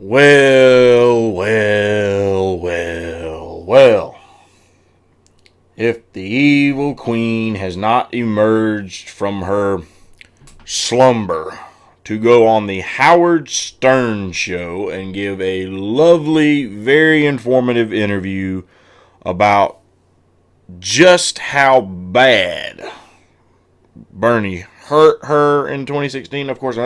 Well, well, well, well. If the evil queen has not emerged from her slumber to go on the Howard Stern show and give a lovely, very informative interview about just how bad Bernie hurt her in 2016. Of course,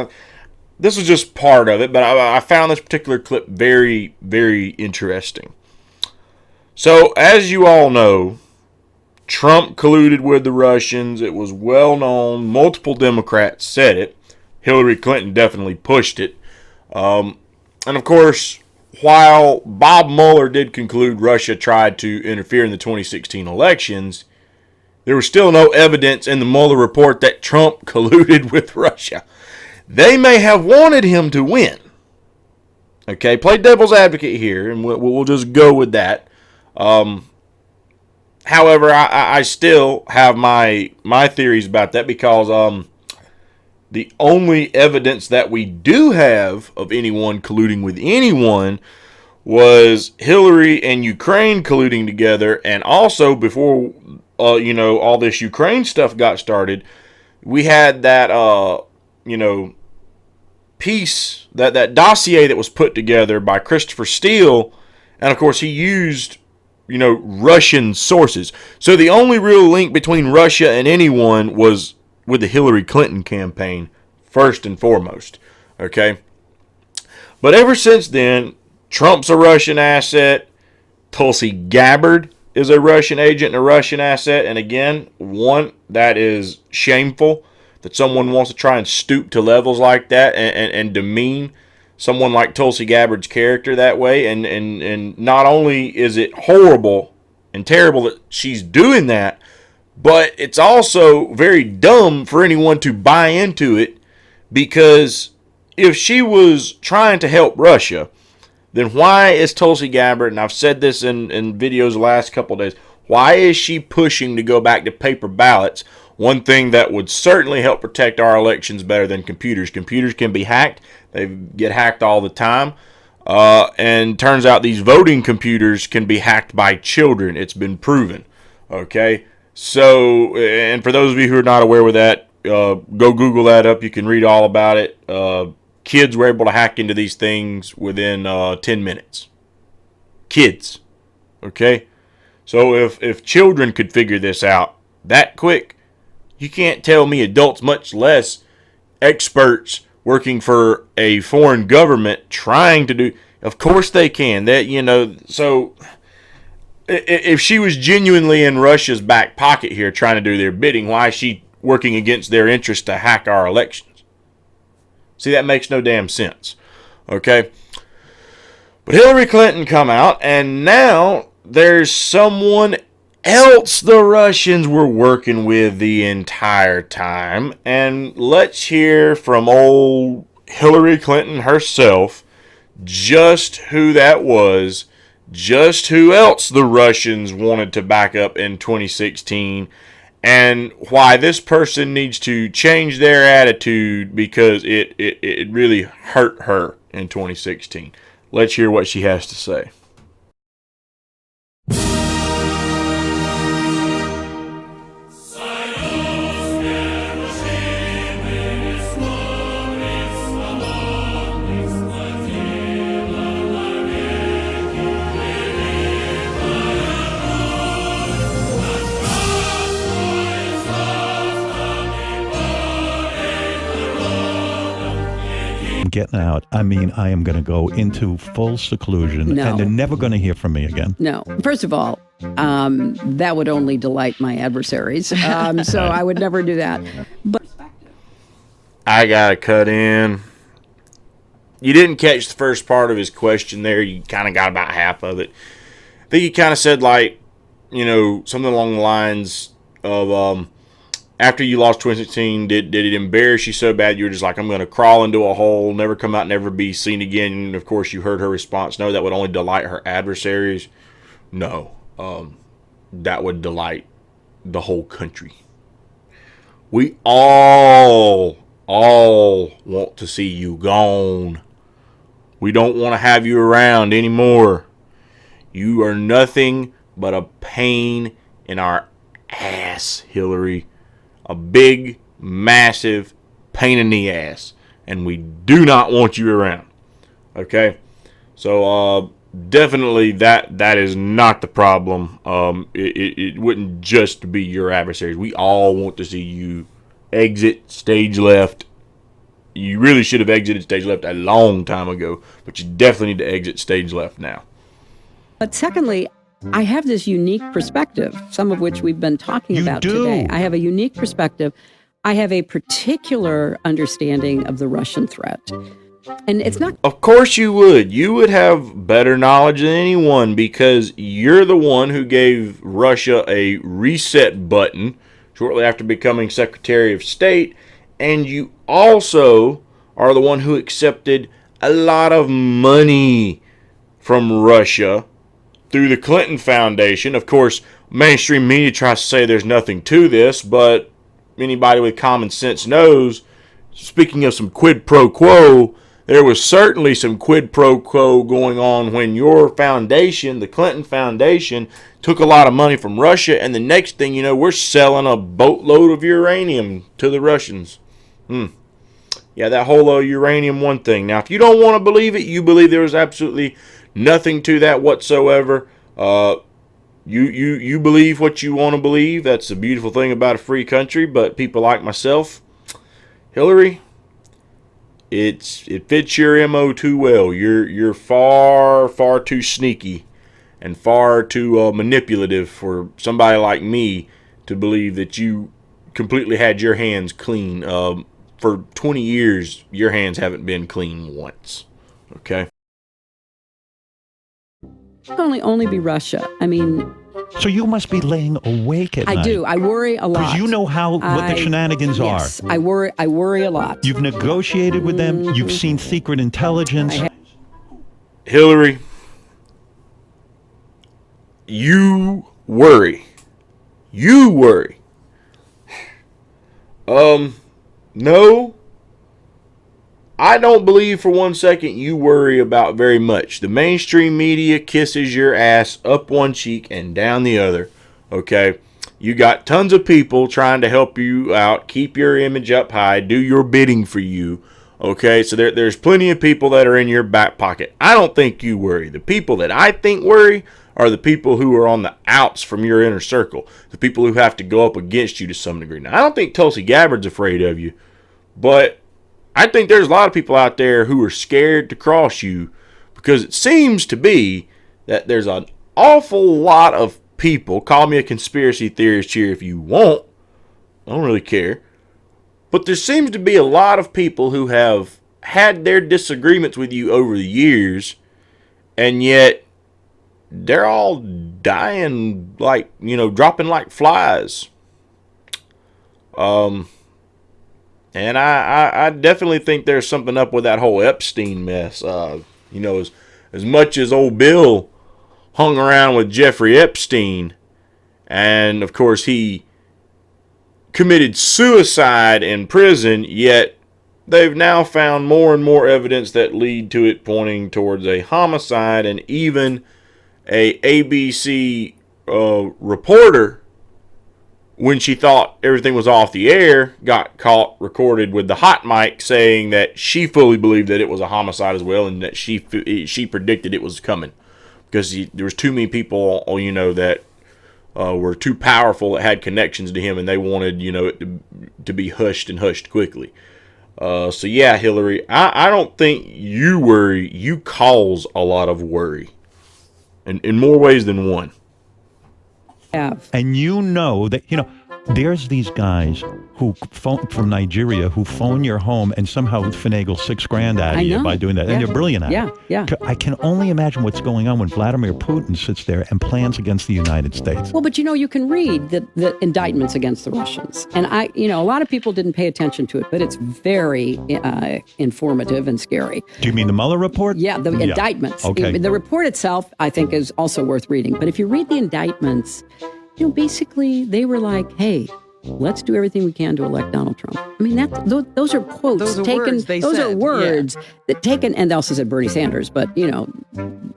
this was just part of it, but I found this particular clip very, very interesting. So, as you all know, Trump colluded with the Russians. It was well known. Multiple Democrats said it. Hillary Clinton definitely pushed it. And of course, while Bob Mueller did conclude Russia tried to interfere in the 2016 elections, there was still no evidence in the Mueller report that Trump colluded with Russia. They may have wanted him to win. Okay, play devil's advocate here, and we'll just go with that. However, I still have my theories about that because the only evidence that we do have of anyone colluding with anyone was Hillary and Ukraine colluding together, and also before all this Ukraine stuff got started, we had that piece, that dossier that was put together by Christopher Steele, and of course he used Russian sources. So the only real link between Russia and anyone was with the Hillary Clinton campaign, first and foremost. Okay? But ever since then, Trump's a Russian asset. Tulsi Gabbard is a Russian agent and a Russian asset. And again, one, that is shameful that someone wants to try and stoop to levels like that and demean someone like Tulsi Gabbard's character that way. And not only is it horrible and terrible that she's doing that, but it's also very dumb for anyone to buy into it, because if she was trying to help Russia, then why is Tulsi Gabbard, and I've said this in videos the last couple of days, why is she pushing to go back to paper ballots? One thing that would certainly help protect our elections better than computers. Computers can be hacked. They get hacked all the time. And turns out these voting computers can be hacked by children. It's been proven. Okay? So, and for those of you who are not aware with that, go Google that up. You can read all about it. Kids were able to hack into these things within 10 minutes. Kids. Okay? So if children could figure this out that quick, you can't tell me adults, much less experts working for a foreign government trying to do. Of course they can. So if she was genuinely in Russia's back pocket here trying to do their bidding, why is she working against their interest to hack our elections? See, that makes no damn sense. Okay? But Hillary Clinton come out, and now there's someone else the Russians were working with the entire time. And let's hear from old Hillary Clinton herself just who that was, just who else the Russians wanted to back up in 2016, and why this person needs to change their attitude because it really hurt her in 2016. Let's hear what she has to say. Getting out. I mean, I am going to go into full seclusion, and they're never going to hear from me again. No. First of all, that would only delight my adversaries. So I would never do that. But I got to cut in. You didn't catch the first part of his question there. You kind of got about half of it. I think he kind of said, something along the lines of, after you lost 2016, did it embarrass you so bad you were just like, I'm going to crawl into a hole, never come out, never be seen again? And of course, you heard her response, no, that would only delight her adversaries. No, that would delight the whole country. We all want to see you gone. We don't want to have you around anymore. You are nothing but a pain in our ass, Hillary. A big, massive pain in the ass. And we do not want you around. Okay? So, definitely that is not the problem. It wouldn't just be your adversaries. We all want to see you exit stage left. You really should have exited stage left a long time ago, but you definitely need to exit stage left now. But secondly, I have this unique perspective, some of which we've been talking about today. I have a unique perspective. I have a particular understanding of the Russian threat. And it's not... Of course you would. You would have better knowledge than anyone because you're the one who gave Russia a reset button shortly after becoming Secretary of State. And you also are the one who accepted a lot of money from Russia through the Clinton Foundation. Of course, mainstream media tries to say there's nothing to this, but anybody with common sense knows, speaking of some quid pro quo, there was certainly some quid pro quo going on when your foundation, the Clinton Foundation, took a lot of money from Russia, and the next thing you know, we're selling a boatload of uranium to the Russians. Yeah, that whole uranium one thing. Now, if you don't want to believe it, you believe there was absolutely nothing to that whatsoever. You believe what you want to believe. That's the beautiful thing about a free country. But people like myself, Hillary, it fits your MO too well. You're far too sneaky and far too manipulative for somebody like me to believe that you completely had your hands clean. For 20 years, your hands haven't been clean once. Okay? It can only be Russia. I mean... So you must be laying awake at night. I do. I worry a lot. Because you know what the shenanigans are. Yes, I worry a lot. You've negotiated with them. You've seen secret intelligence. Hillary, you worry. You worry. No, I don't believe for 1 second you worry about very much. The mainstream media kisses your ass up one cheek and down the other, okay? You got tons of people trying to help you out, keep your image up high, do your bidding for you, okay? So there's plenty of people that are in your back pocket. I don't think you worry. The people that I think worry are the people who are on the outs from your inner circle, the people who have to go up against you to some degree. Now, I don't think Tulsi Gabbard's afraid of you, but I think there's a lot of people out there who are scared to cross you because it seems to be that there's an awful lot of people, call me a conspiracy theorist here if you want, I don't really care, but there seems to be a lot of people who have had their disagreements with you over the years, and yet they're all dying like, dropping like flies. And I definitely think there's something up with that whole Epstein mess. As much as old Bill hung around with Jeffrey Epstein, and of course he committed suicide in prison, yet they've now found more and more evidence that lead to it pointing towards a homicide, and even a ABC reporter, when she thought everything was off the air, got caught recorded with the hot mic saying that she fully believed that it was a homicide as well, and that she predicted it was coming because there was too many people, that were too powerful that had connections to him, and they wanted, it to be hushed and hushed quickly. So yeah, Hillary, I don't think you worry. You cause a lot of worry. In more ways than one. Yeah. And that, there's these guys who phone from Nigeria who phone your home and somehow finagle $6,000 out of you by doing that. Yeah. And they're brilliant at it. Yeah. I can only imagine what's going on when Vladimir Putin sits there and plans against the United States. Well, but you can read the indictments against the Russians. And a lot of people didn't pay attention to it, but it's very informative and scary. Do you mean the Mueller report? Yeah, the indictments. Okay. The report itself, I think, is also worth reading. But if you read the indictments, basically they were like, hey, let's do everything we can to elect Donald Trump. I mean, those are quotes Those are taken. words they those said, are words that taken. And they also said Bernie Sanders, but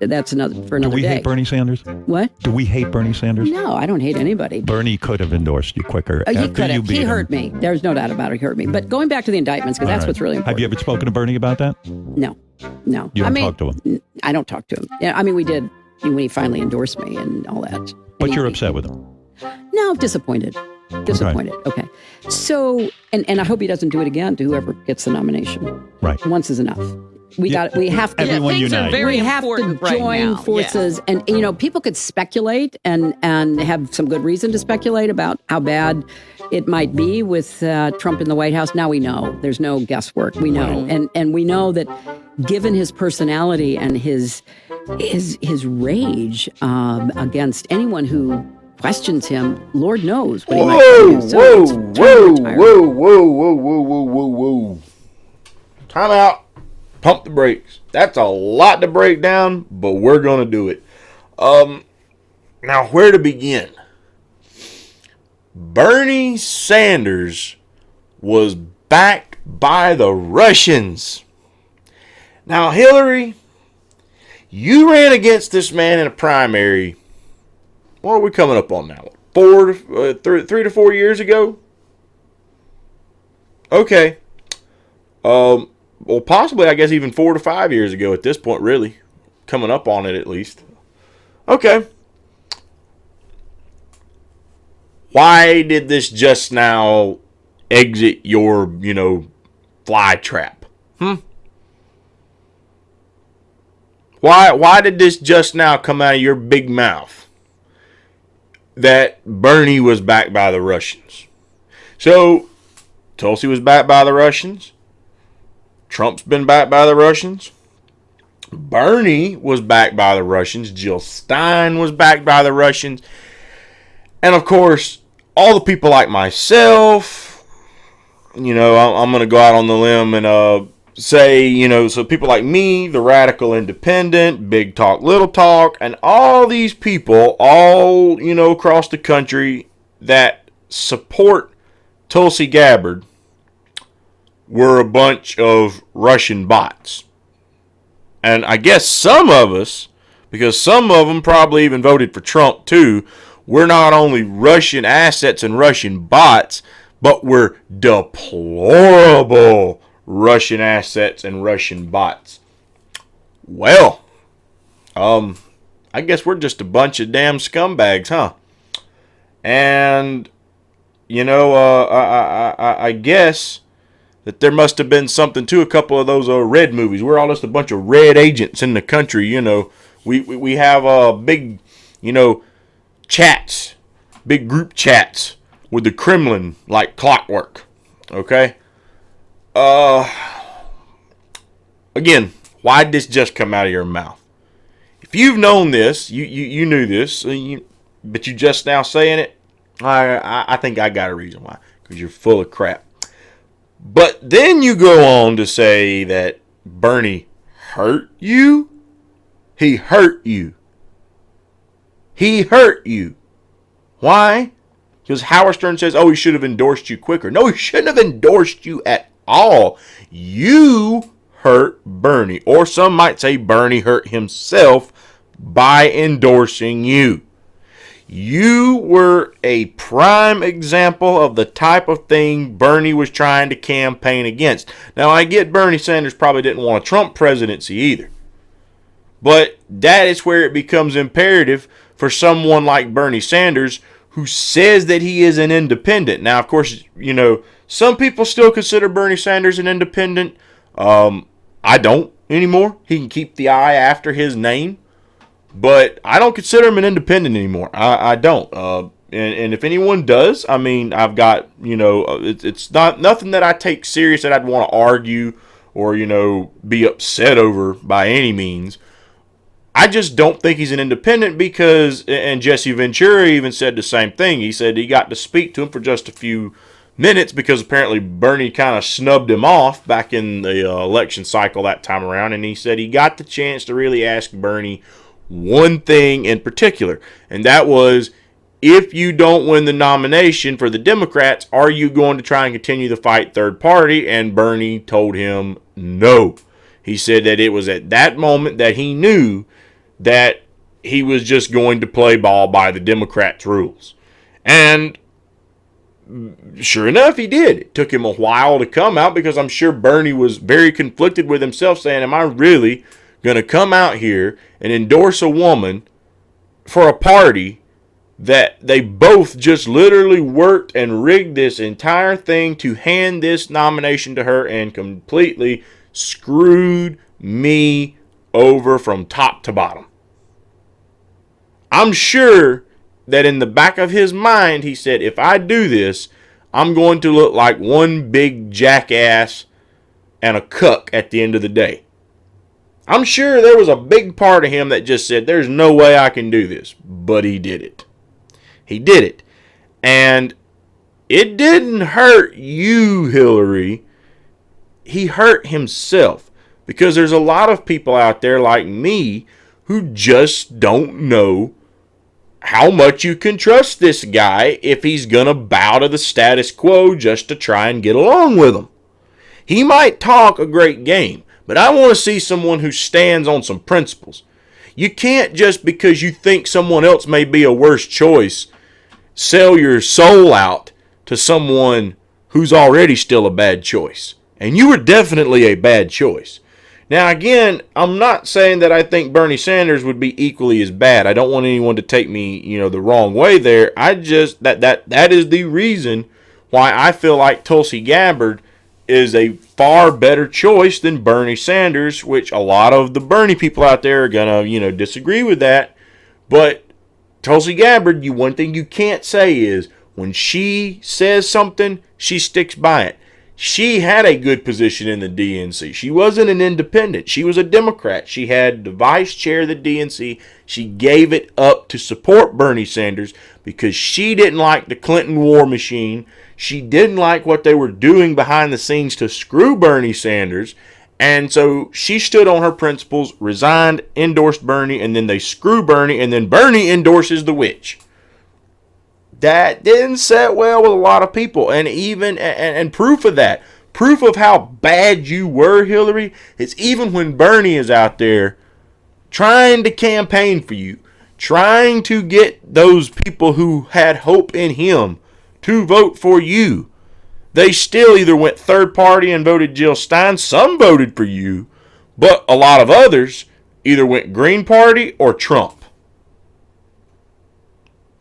that's another for another Do we day. hate Bernie Sanders? What? Do we hate Bernie Sanders? No, I don't hate anybody. Bernie could have endorsed you quicker. He after could you have. beat He him. hurt me. There's no doubt about it. He hurt me. But going back to the indictments, because All that's right. what's really important. Have you ever spoken to Bernie about that? No. You I don't mean, talk to him. I don't talk to him. Yeah, I mean, we did when he finally endorsed me and all that. But And you're he- upset with him. No, disappointed. Disappointed. Okay. So, and I hope he doesn't do it again to whoever gets the nomination. Right. Once is enough. We have to. Everyone things unite. are very we have to important right join now. forces, and people could speculate and have some good reason to speculate about how bad it might be with Trump in the White House. Now we know there's no guesswork. We know, and we know that given his personality and his rage against anyone who questions him, Lord knows what he might do. So it's totally tiring. Whoa. Time out. Pump the brakes. That's a lot to break down, but we're going to do it. Now, where to begin? Bernie Sanders was backed by the Russians. Now, Hillary, you ran against this man in a primary. What are we coming up on now? 3 to 4 years ago? Okay. Well, possibly, I guess, even 4 to 5 years ago at this point, really. Coming up on it, at least. Okay. Why did this just now exit your, fly trap? Why did this just now come out of your big mouth that Bernie was backed by the Russians? So, Tulsi was backed by the Russians. Trump's been backed by the Russians. Bernie was backed by the Russians. Jill Stein was backed by the Russians. And, of course, all the people like myself, I'm going to go out on the limb and say, so people like me, the radical independent, big talk, little talk, and all these people, all, across the country that support Tulsi Gabbard were a bunch of Russian bots. And I guess some of us, because some of them probably even voted for Trump too, we're not only Russian assets and Russian bots, but we're deplorable Russian assets and Russian bots. Well, I guess we're just a bunch of damn scumbags, huh? And, I guess that there must have been something to a couple of those red movies. We're all just a bunch of red agents in the country, We have big, chats, big group chats with the Kremlin like clockwork. Okay? Again, why did this just come out of your mouth? If you've known this, you knew this, but you just now saying it, I think I got a reason why. Because you're full of crap. But then you go on to say that Bernie hurt you. He hurt you. He hurt you. Why? Because Howard Stern says, he should have endorsed you quicker. No, he shouldn't have endorsed you at all. You hurt Bernie. Or some might say Bernie hurt himself by endorsing you. You were a prime example of the type of thing Bernie was trying to campaign against. Now, I get Bernie Sanders probably didn't want a Trump presidency either. But that is where it becomes imperative for someone like Bernie Sanders who says that he is an independent. Now, of course, some people still consider Bernie Sanders an independent. I don't anymore. He can keep the I after his name. But I don't consider him an independent anymore. I don't. And if anyone does, I've got, it's not nothing that I take serious that I'd want to argue or, be upset over by any means. I just don't think he's an independent because, and Jesse Ventura even said the same thing. He said he got to speak to him for just a few minutes because apparently Bernie kind of snubbed him off back in the election cycle that time around. And he said he got the chance to really ask Bernie one thing in particular, and that was, if you don't win the nomination for the Democrats, are you going to try and continue the fight third party? And Bernie told him no. He said that it was at that moment that he knew that he was just going to play ball by the Democrats' rules. And sure enough, he did. It took him a while to come out because I'm sure Bernie was very conflicted with himself, saying, am I really going to come out here and endorse a woman for a party that they both just literally worked and rigged this entire thing to hand this nomination to her and completely screwed me over from top to bottom? I'm sure that in the back of his mind, he said, if I do this, I'm going to look like one big jackass and a cuck at the end of the day. I'm sure there was a big part of him that just said, there's no way I can do this. But he did it. He did it. And it didn't hurt you, Hillary. He hurt himself. Because there's a lot of people out there like me who just don't know how much you can trust this guy if he's going to bow to the status quo just to try and get along with him. He might talk a great game, but I want to see someone who stands on some principles. You can't just because you think someone else may be a worse choice, sell your soul out to someone who's already still a bad choice. And you were definitely a bad choice. Now, again, I'm not saying that I think Bernie Sanders would be equally as bad. I don't want anyone to take me, the wrong way there. I just, that is the reason why I feel like Tulsi Gabbard is a far better choice than Bernie Sanders, which a lot of the Bernie people out there are going to, disagree with that. But Tulsi Gabbard, one thing you can't say is when she says something, she sticks by it. She had a good position in the DNC. She wasn't an independent. She was a Democrat. She had the vice chair of the DNC. She gave it up to support Bernie Sanders because she didn't like the Clinton war machine. She didn't like what they were doing behind the scenes to screw Bernie Sanders. And so she stood on her principles, resigned, endorsed Bernie, and then they screw Bernie, and then Bernie endorses the witch. That didn't set well with a lot of people. And even and proof of that, proof of how bad you were, Hillary, is even when Bernie is out there trying to campaign for you, trying to get those people who had hope in him to vote for you. They still either went third party and voted Jill Stein. Some voted for you, but a lot of others either went Green Party or Trump.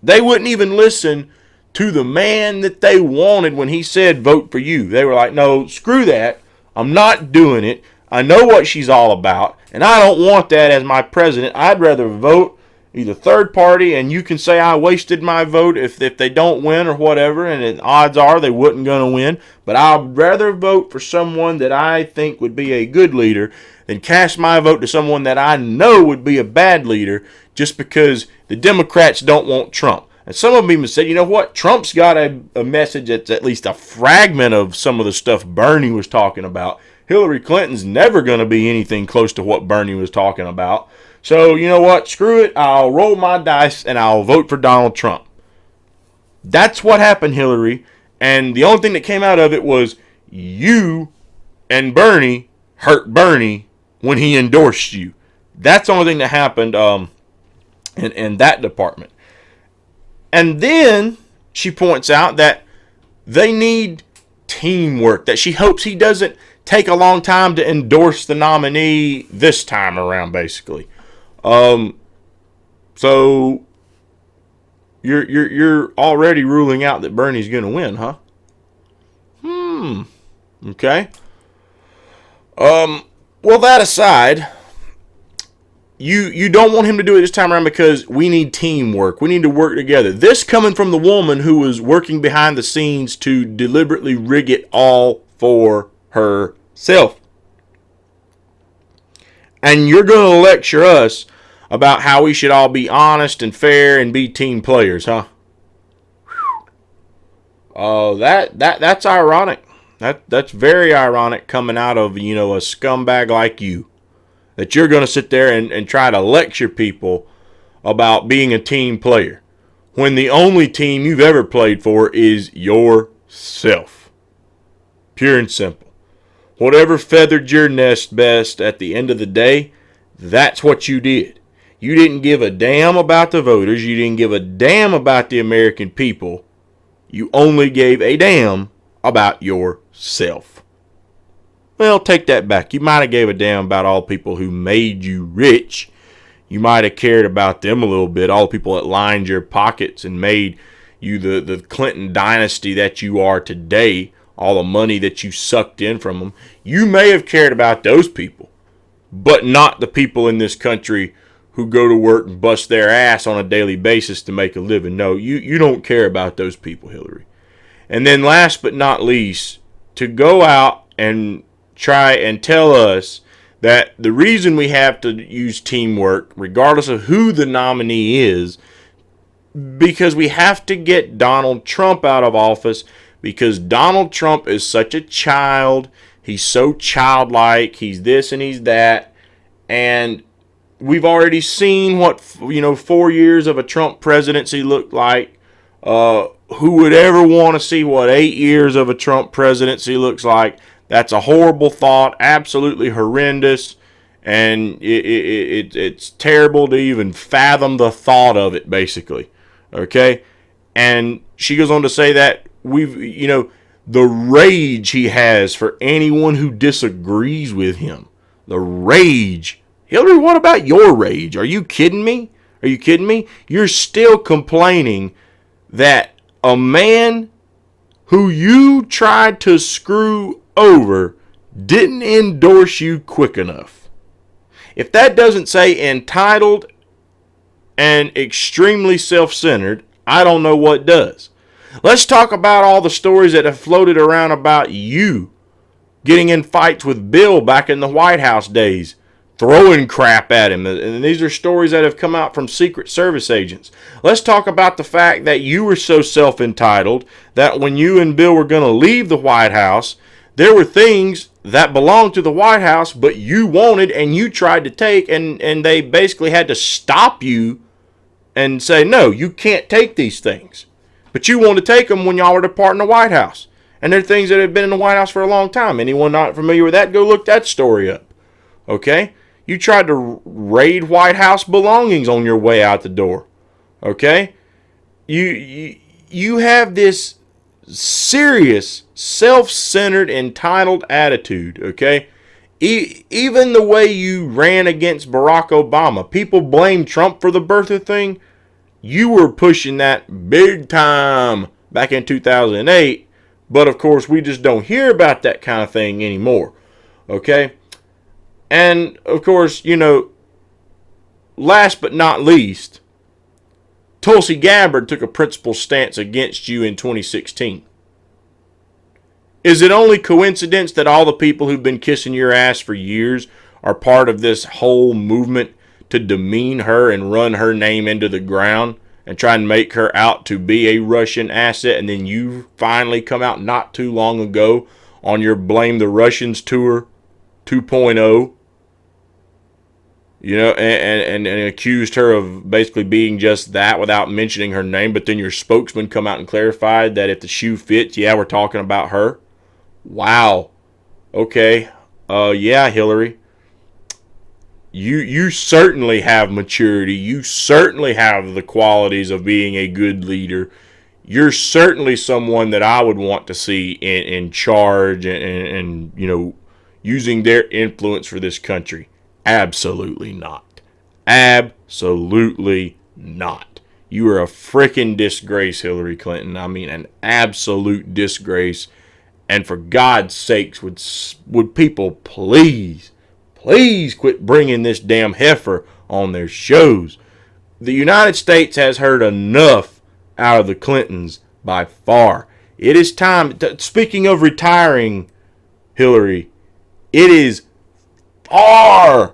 They wouldn't even listen to the man that they wanted when he said vote for you. They were like, no, screw that. I'm not doing it. I know what she's all about, and I don't want that as my president. I'd rather vote either third party, and you can say I wasted my vote if they don't win or whatever, and the odds are they wouldn't going to win. But I'd rather vote for someone that I think would be a good leader than cast my vote to someone that I know would be a bad leader just because the Democrats don't want Trump. And some of them even said, you know what? Trump's got a message that's at least a fragment of some of the stuff Bernie was talking about. Hillary Clinton's never going to be anything close to what Bernie was talking about. So, you know what? Screw it. I'll roll my dice and I'll vote for Donald Trump. That's what happened, Hillary. And the only thing that came out of it was you and Bernie hurt Bernie when he endorsed you. That's the only thing that happened in that department. And then she points out that they need teamwork, that she hopes he doesn't take a long time to endorse the nominee this time around, basically. So you're already ruling out that Bernie's going to win, huh? Okay. Well, that aside, you don't want him to do it this time around because we need teamwork. We need to work together. This coming from the woman who was working behind the scenes to deliberately rig it all for herself. And you're going to lecture us about how we should all be honest and fair and be team players, huh? Oh, that's ironic. That's very ironic coming out of, a scumbag like you. That you're going to sit there and try to lecture people about being a team player. when the only team you've ever played for is yourself. Pure and simple. Whatever feathered your nest best at the end of the day, that's what you did. You didn't give a damn about the voters. You didn't give a damn about the American people. You only gave a damn about yourself. Well, take that back. You might have gave a damn about all the people who made you rich. You might have cared about them a little bit, all the people that lined your pockets and made you the Clinton dynasty that you are today, all the money that you sucked in from them. You may have cared about those people, but not the people in this country who go to work and bust their ass on a daily basis to make a living. No, you don't care about those people, Hillary. And then last but not least, to go out and try and tell us that the reason we have to use teamwork, regardless of who the nominee is, because we have to get Donald Trump out of office, because Donald Trump is such a child. He's so childlike. He's this and he's that. And we've already seen what, 4 years of a Trump presidency looked like. Who would ever want to see what 8 years of a Trump presidency looks like? That's a horrible thought, absolutely horrendous, and it's terrible to even fathom the thought of it, basically. Okay? And she goes on to say that the rage he has for anyone who disagrees with him. The rage. Hillary, what about your rage? Are you kidding me? Are you kidding me? You're still complaining that a man who you tried to screw over didn't endorse you quick enough. If that doesn't say entitled and extremely self-centered, I don't know what does. Let's talk about all the stories that have floated around about you getting in fights with Bill back in the White House days, throwing crap at him. And these are stories that have come out from Secret Service agents. Let's talk about the fact that you were so self-entitled that when you and Bill were going to leave the White House, there were things that belonged to the White House, but you wanted and you tried to take, and they basically had to stop you and say, no, you can't take these things. But you wanted to take them when y'all were departing the White House. And they're things that have been in the White House for a long time. Anyone not familiar with that, go look that story up. Okay? You tried to raid White House belongings on your way out the door. Okay? You have this serious, self-centered, entitled attitude, okay? Even the way you ran against Barack Obama, people blame Trump for the birther thing. You were pushing that big time back in 2008, but of course we just don't hear about that kind of thing anymore, okay? And of course, last but not least, Tulsi Gabbard took a principled stance against you in 2016. Is it only coincidence that all the people who've been kissing your ass for years are part of this whole movement to demean her and run her name into the ground and try and make her out to be a Russian asset, and then you finally come out not too long ago on your Blame the Russians tour 2.0, and accused her of basically being just that without mentioning her name, but then your spokesman come out and clarified that if the shoe fits, yeah, we're talking about her. Wow. Okay. Yeah, Hillary. You certainly have maturity. You certainly have the qualities of being a good leader. You're certainly someone that I would want to see in charge and using their influence for this country. Absolutely not. Absolutely not. You are a freaking disgrace, Hillary Clinton. I mean, an absolute disgrace. And for God's sakes, would people please quit bringing this damn heifer on their shows? The United States has heard enough out of the Clintons by far. It is time. Speaking of retiring, Hillary, it is far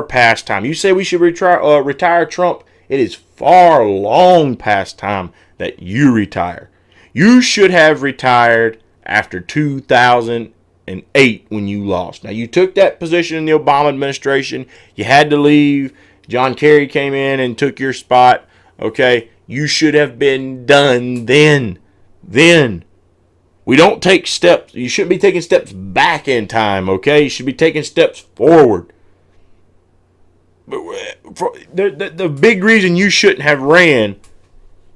past time. You say we should retire Trump. It is far long past time that you retire. You should have retired after 2008 when you lost. Now, you took that position in the Obama administration. You had to leave. John Kerry came in and took your spot. Okay, You should have been done then. We don't take steps. You shouldn't be taking steps back in time, okay? You should be taking steps forward. The big reason you shouldn't have ran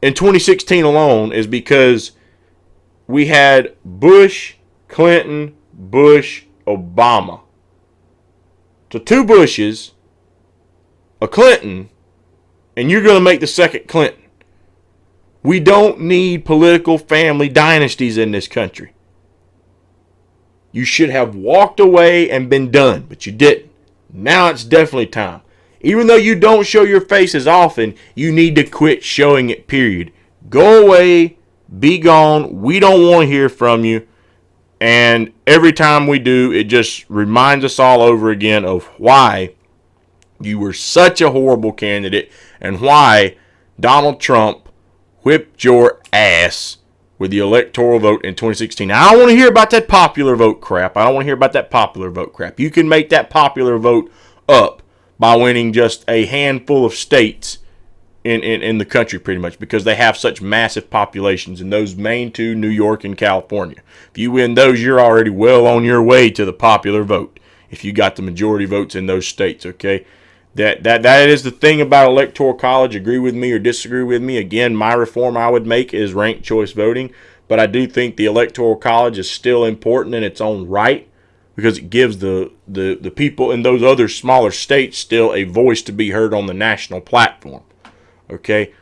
in 2016 alone is because we had Bush, Clinton, Bush, Obama. So 2 Bushes, a Clinton, and you're going to make the second Clinton. We don't need political family dynasties in this country. You should have walked away and been done, but you didn't. Now it's definitely time. Even though you don't show your face as often, you need to quit showing it, period. Go away, be gone. We don't want to hear from you. And every time we do, it just reminds us all over again of why you were such a horrible candidate and why Donald Trump whipped your ass with the electoral vote in 2016. Now, I don't want to hear about that popular vote crap. You can make that popular vote up by winning just a handful of states in the country, pretty much, because they have such massive populations in those main 2, New York and California. If you win those, you're already well on your way to the popular vote if you got the majority votes in those states, okay? That is the thing about electoral college. Agree with me or disagree with me. Again, my reform I would make is ranked choice voting, but I do think the electoral college is still important in its own right because it gives the people in those other smaller states still a voice to be heard on the national platform. Okay,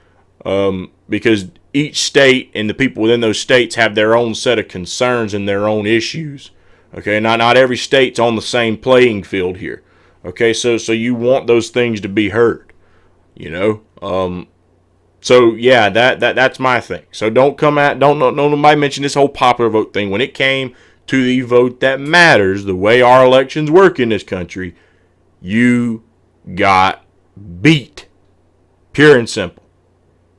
because each state and the people within those states have their own set of concerns and their own issues. Okay, not every state's on the same playing field here. Okay, so you want those things to be heard, you know. So yeah, that's my thing. So don't nobody mention this whole popular vote thing. When it came to the vote that matters, the way our elections work in this country, you got beat. Pure and simple.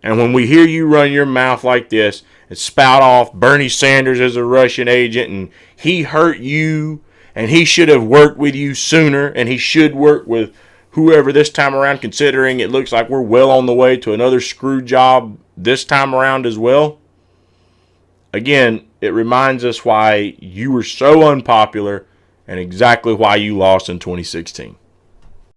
And when we hear you run your mouth like this and spout off Bernie Sanders as a Russian agent and he hurt you and he should have worked with you sooner and he should work with whoever this time around, considering it looks like we're well on the way to another screw job this time around as well. Again, it reminds us why you were so unpopular and exactly why you lost in 2016.